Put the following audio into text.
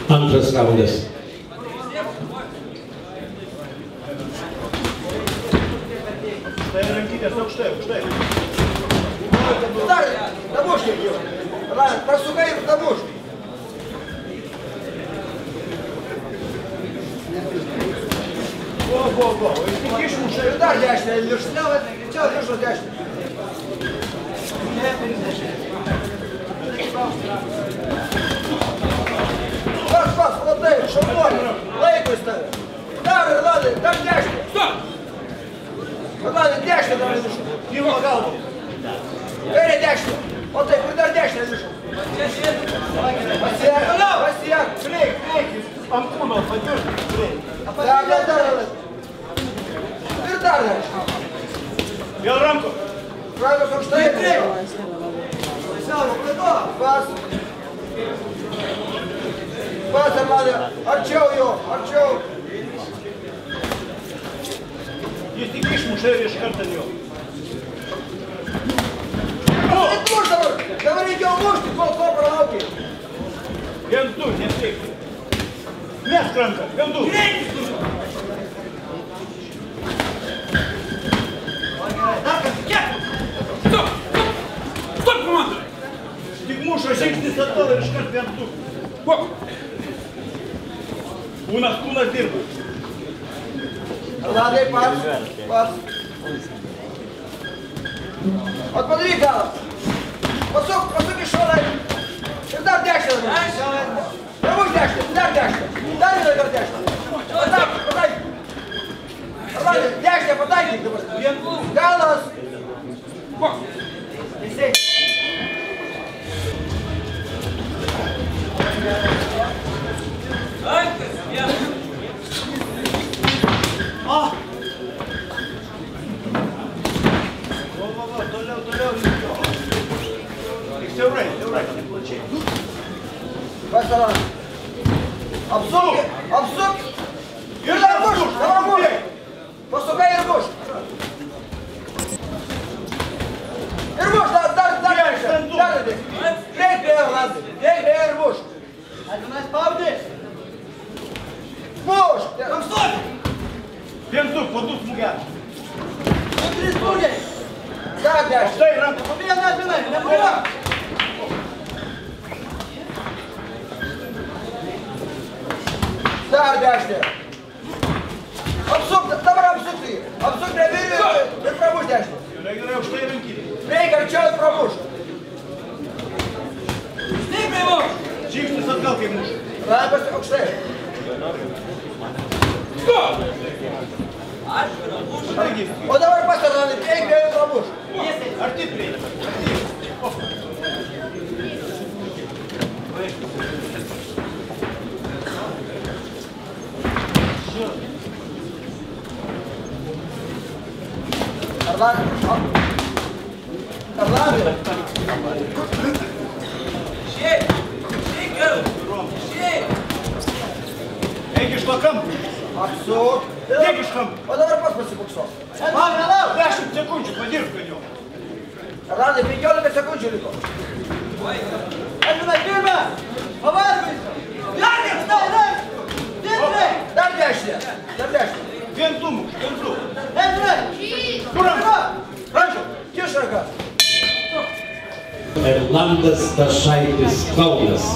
Antras raundas. Просукай в табушку. Во. Удар дяшный, лишь снял это, кричал, лишь дяшный. Пас, молодой, шампон, лейку ставь. Удар, ладно, дай дяшный. Стоп! Ладно, дяшный там лишь. Не помогал бы. Бери дяшный. Вот так, удар дяшный лишь. Васяк, клей. Ампунов, пойдешь? Да, Вердар. Бел рамку. Правильно, что я клей. Пас, надо. Арчел ее, арчел. Если киш мушевишь, картанё. Это можно, говорите, он может, сколько проволоки. Венду, не слик. Мяс кранка, венду. Стоп, команда! Ты муж, российский сатал, решкать венду. У нас дырку. Ладно, пас. Вот подвигай, Галов. Посуки шолай. Удар дяшный. Пробуй дяшный, удар дяшный. Дай мне удар дяшный. Подай. Ладно, дяшный, подай. Галос. Все right, не получи. Пасалан. Обсуки. Ирбуш, давай. Посукай Ирбуш. Ирбуш, дар. Клей, ладно. Клей, Ирбуш. А ты нас павди? Буш. Там стой. Венду, подут смугя. Внутри смуги. Да, дядь. Дай рамку. Победа на спиной, на пулемет. Да, дядь. Обсук, добра обсук ты. Обсук проверю, ты пробуешь, дядь. Я говорю, что я рынки. Бей, короче, пробуешь. atgal kaip muša. Rankos aukštai. O dabar pasirodai, eik vėl pramuš. Arti prieina. Arlandai. Šiaip. Eik iš to kampo. Apsuk. Eik iš kampo. O dabar pas pasibuksuos. Pavėlau, 10 sekundžių padirb, kad jau. Arlandai, 15 sekundžių liko. Edvinai, pirmą! Pavargai! Jarkis, stai! Dar 10. Vientų muš, vientų. Edvinai! Kuram? Rančiu, kiš ranką. Erlandas Dašaitis Kaunas.